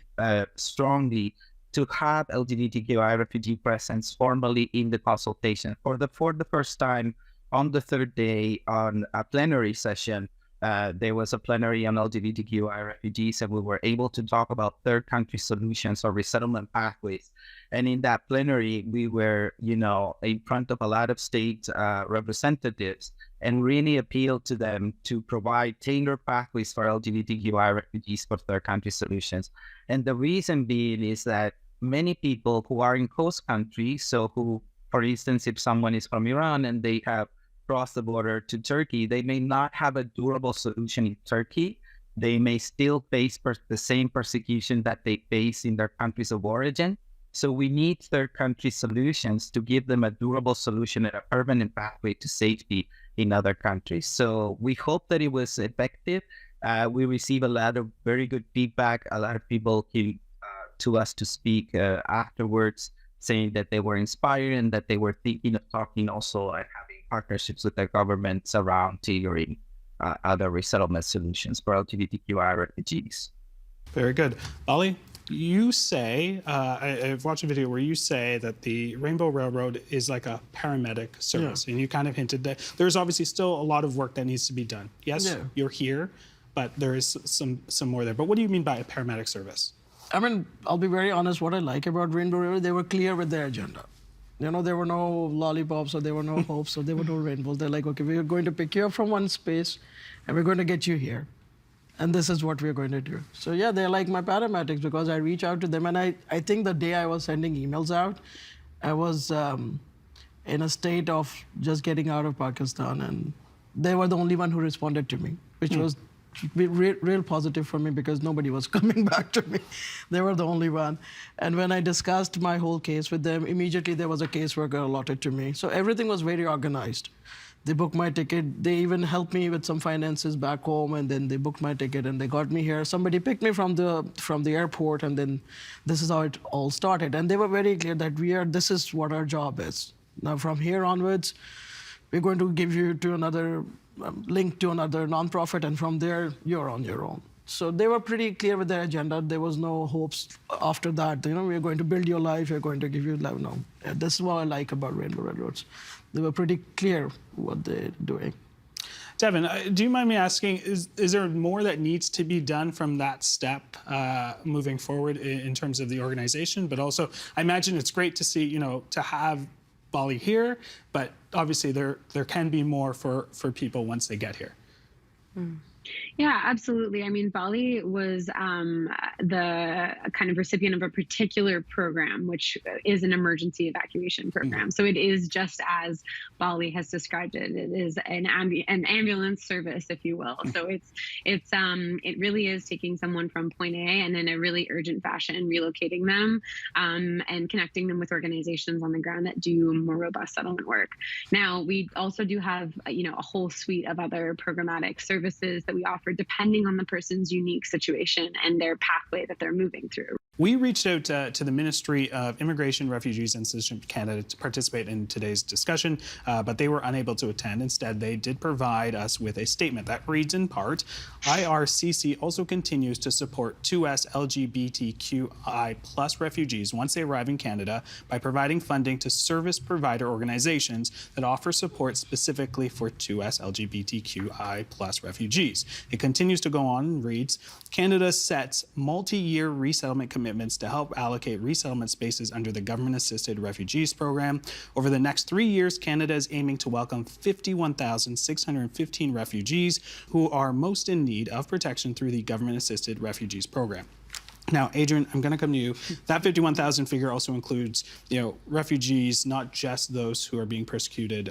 strongly to have LGBTQI refugee presence formally in the consultation. For the first time, on the third day on a plenary session, there was a plenary on LGBTQI refugees, and we were able to talk about third country solutions or resettlement pathways. And in that plenary, we were, in front of a lot of state representatives and really appealed to them to provide tailored pathways for LGBTQI refugees for third country solutions. And the reason being is that many people who are in host countries, so who, for instance, if someone is from Iran and they have crossed the border to Turkey, they may not have a durable solution in Turkey. They may still face the same persecution that they face in their countries of origin. So we need third country solutions to give them a durable solution and a permanent pathway to safety in other countries. So we hope that it was effective. We received a lot of very good feedback. A lot of people came to us to speak afterwards, saying that they were inspired and that they were thinking of talking also and having partnerships with their governments around tailoring other resettlement solutions for LGBTQI refugees.
Very good. Bali, you say, I've watched a video where you say that the Rainbow Railroad is like a paramedic service, and you kind of hinted that there's obviously still a lot of work that needs to be done. Yes, you're here, but there is some more there. But what do you mean by a paramedic service?
I mean, I'll be very honest, what I like about Rainbow Railroad, they were clear with their agenda. There were no lollipops or there were no hopes or there were no rainbows. They're like, okay, we're going to pick you up from one space and we're going to get you here. And this is what we're going to do. So yeah, they're like my paramedics because I reach out to them. And I think the day I was sending emails out, I was in a state of just getting out of Pakistan. And they were the only one who responded to me, which was real positive for me because nobody was coming back to me. They were the only one. And when I discussed my whole case with them, immediately there was a caseworker allotted to me. So everything was very organized. They booked my ticket. They even helped me with some finances back home, and then they booked my ticket and they got me here. Somebody picked me from the airport, and then this is how it all started. And they were very clear that this is what our job is. Now from here onwards, we're going to give you to another link to another nonprofit, and from there you're on your own. So they were pretty clear with their agenda. There was no hopes after that. We're going to build your life. We're going to give you life. No, this is what I like about Rainbow Railroads. They were pretty clear what they're doing.
Devin, do you mind me asking, is there more that needs to be done from that step moving forward in terms of the organization? But also, I imagine it's great to see, to have Bali here, but obviously there can be more for people once they get here.
Yeah, absolutely. I mean, Bali was the kind of recipient of a particular program, which is an emergency evacuation program. So it is just as Bali has described it. It is an ambulance service, if you will. So it really is taking someone from point A and in a really urgent fashion, relocating them and connecting them with organizations on the ground that do more robust settlement work. Now, we also do have a whole suite of other programmatic services that we offer depending on the person's unique situation and their pathway that they're moving through.
We reached out to the Ministry of Immigration, Refugees and Citizenship Canada to participate in today's discussion, but they were unable to attend. Instead, they did provide us with a statement that reads in part, IRCC also continues to support 2S LGBTQI+ refugees once they arrive in Canada by providing funding to service provider organizations that offer support specifically for 2S LGBTQI+ refugees. It continues to go on and reads, Canada sets multi-year resettlement commitments to help allocate resettlement spaces under the Government-Assisted Refugees Program. Over the next 3 years, Canada is aiming to welcome 51,615 refugees who are most in need of protection through the Government-Assisted Refugees Program. Now, Adrian, I'm going to come to you. That 51,000 figure also includes, refugees, not just those who are being persecuted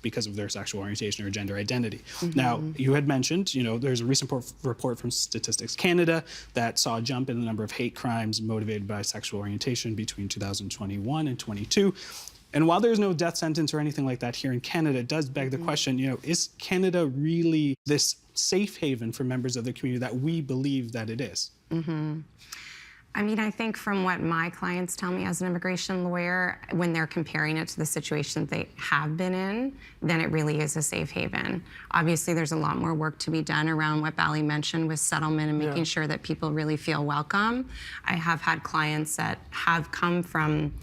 because of their sexual orientation or gender identity. Now, you had mentioned, there's a recent report from Statistics Canada that saw a jump in the number of hate crimes motivated by sexual orientation between 2021 and 22. And while there's no death sentence or anything like that here in Canada, it does beg the question, is Canada really this safe haven for members of the community that we believe that it is?
I mean, I think from what my clients tell me as an immigration lawyer, when they're comparing it to the situation they have been in, then it really is a safe haven. Obviously, there's a lot more work to be done around what Bally mentioned with settlement and making sure that people really feel welcome. I have had clients that have come from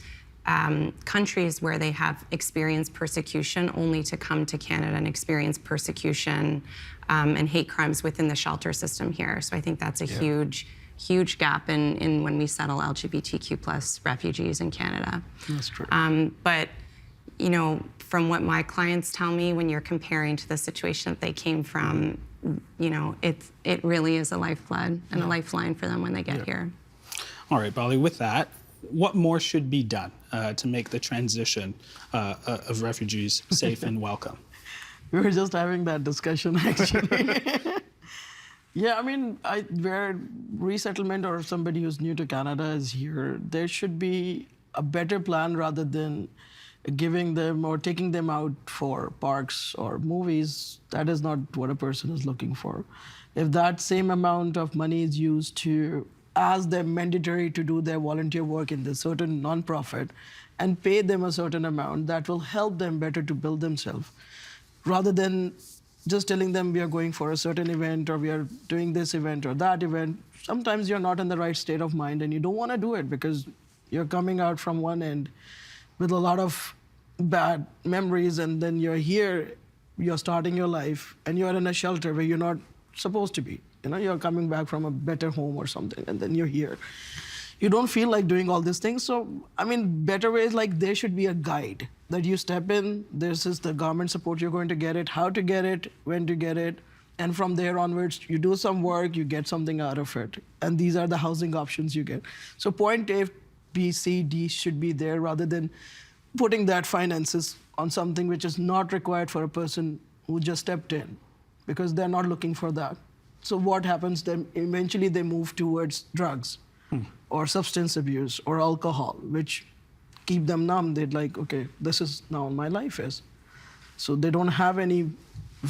countries where they have experienced persecution only to come to Canada and experience persecution and hate crimes within the shelter system here. So I think that's a huge gap in when we settle LGBTQ+ refugees in Canada.
That's true.
But, from what my clients tell me, when you're comparing to the situation that they came from, it really is a lifeblood and a lifeline for them when they get here.
All right, Bally, with that, what more should be done to make the transition of refugees safe and welcome?
We were just having that discussion, actually. Yeah, I mean, where resettlement or somebody who's new to Canada is here, there should be a better plan rather than giving them or taking them out for parks or movies. That is not what a person is looking for. If that same amount of money is used to ask them mandatory to do their volunteer work in this certain nonprofit and pay them a certain amount, that will help them better to build themselves, rather than just telling them we are going for a certain event or we are doing this event or that event. Sometimes you're not in the right state of mind and you don't want to do it because you're coming out from one end with a lot of bad memories, and then you're here, you're starting your life, and you're in a shelter where you're not supposed to be. You're coming back from a better home or something, and then you're here. You don't feel like doing all these things. So, I mean, better ways, like there should be a guide that you step in, this is the government support you're going to get it, how to get it, when to get it, and from there onwards, you do some work, you get something out of it. And these are the housing options you get. So point A, B, C, D should be there rather than putting that finances on something which is not required for a person who just stepped in, because they're not looking for that. So what happens then? Eventually they move towards drugs or substance abuse or alcohol, which keep them numb. They're like, okay, this is now my life is. So they don't have any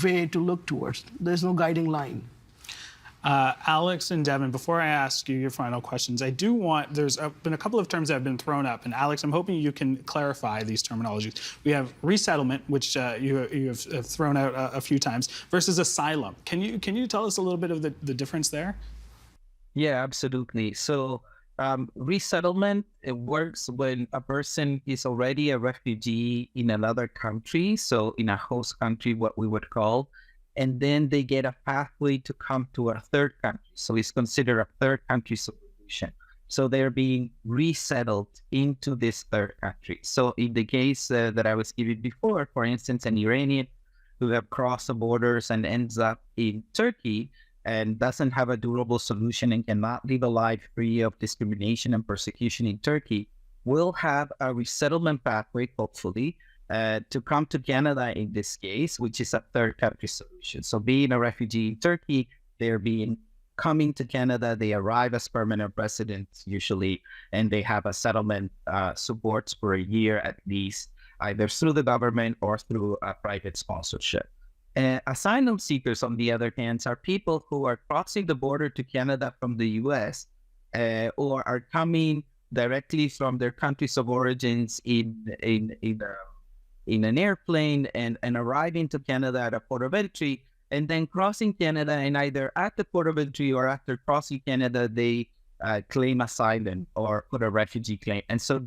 way to look towards. There's no guiding line.
Alex and Devin, before I ask you your final questions, I do want, there's been a couple of terms that have been thrown up, and Alex, I'm hoping you can clarify these terminologies. We have resettlement, which you have thrown out a few times, versus asylum. Can you tell us a little bit of the difference there?
Yeah, absolutely. So resettlement, it works when a person is already a refugee in another country, so in a host country, what we would call, and then they get a pathway to come to a third country. So it's considered a third country solution. So they're being resettled into this third country. So in the case that I was giving before, for instance, an Iranian who have crossed the borders and ends up in Turkey and doesn't have a durable solution and cannot live a life free of discrimination and persecution in Turkey, will have a resettlement pathway, hopefully, to come to Canada in this case, which is a third country solution. So being a refugee in Turkey, they're coming to Canada, they arrive as permanent residents usually, and they have a settlement supports for a year at least, either through the government or through a private sponsorship. Asylum seekers, on the other hand, are people who are crossing the border to Canada from the US or are coming directly from their countries of origins in an airplane and arriving to Canada at a port of entry, and then crossing Canada, and either at the port of entry or after crossing Canada, they claim asylum or put a refugee claim. And so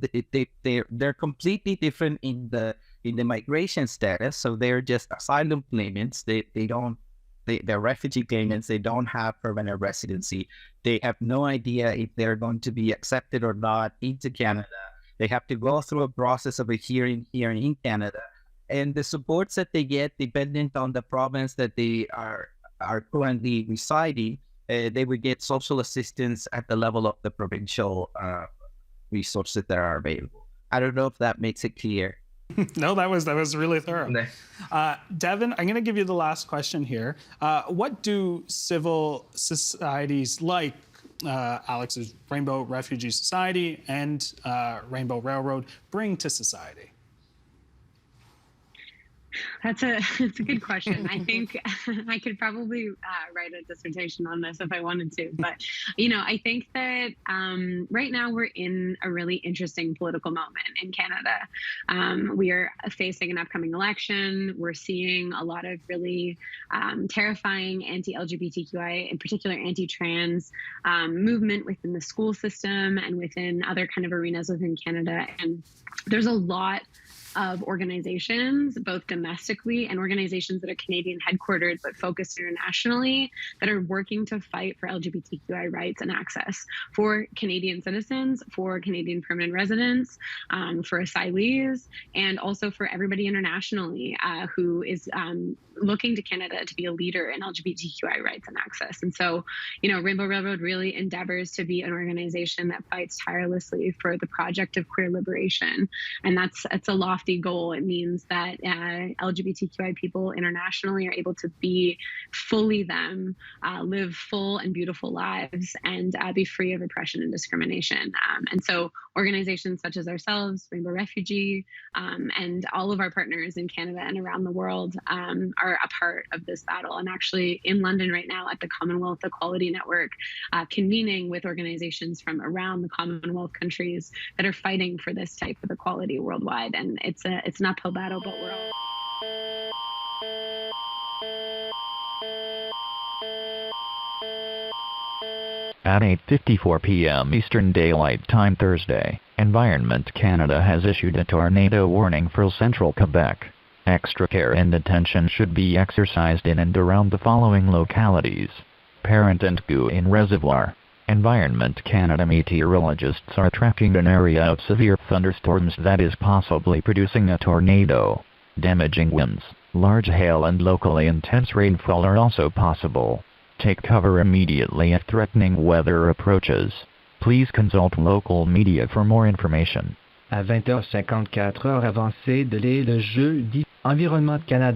they're completely different in the migration status. So they're just asylum claimants. They're refugee claimants. They don't have permanent residency. They have no idea if they're going to be accepted or not into Canada. They have to go through a process of a hearing here in Canada. And the supports that they get, dependent on the province that they are currently residing, they would get social assistance at the level of the provincial resources that are available. I don't know if that makes it clear.
No, that was really thorough. Devin, I'm going to give you the last question here. What do civil societies like Alex's Rainbow Refugee Society and Rainbow Railroad bring to society?
That's a good question. I think I could probably write a dissertation on this if I wanted to. But, I think that right now we're in a really interesting political moment in Canada. We are facing an upcoming election. We're seeing a lot of really terrifying anti-LGBTQI, in particular anti-trans movement within the school system and within other kind of arenas within Canada. And there's a lot of organizations, both domestically and organizations that are Canadian headquartered but focused internationally, that are working to fight for LGBTQI rights and access for Canadian citizens, for Canadian permanent residents, for asylees, and also for everybody internationally who is looking to Canada to be a leader in LGBTQI rights and access. And so, Rainbow Railroad really endeavors to be an organization that fights tirelessly for the project of queer liberation. And it's a lofty goal. It means that LGBTQI people internationally are able to be fully them, live full and beautiful lives, and be free of oppression and discrimination. And so organizations such as ourselves, Rainbow Refugee, and all of our partners in Canada and around the world are a part of this battle. I'm actually in London right now at the Commonwealth Equality Network, convening with organizations from around the Commonwealth countries that are fighting for this type of equality worldwide. And it's an uphill battle, but we're all...
At 8:54 p.m. Eastern Daylight Time Thursday, Environment Canada has issued a tornado warning for central Quebec. Extra care and attention should be exercised in and around the following localities: Parent and Gouin Reservoir. Environment Canada meteorologists are tracking an area of severe thunderstorms that is possibly producing a tornado. Damaging winds, large hail and locally intense rainfall are also possible. Take cover immediately if threatening weather approaches. Please consult local media for more information.
À 20h54, heure avancée de le jeudi, Environnement Canada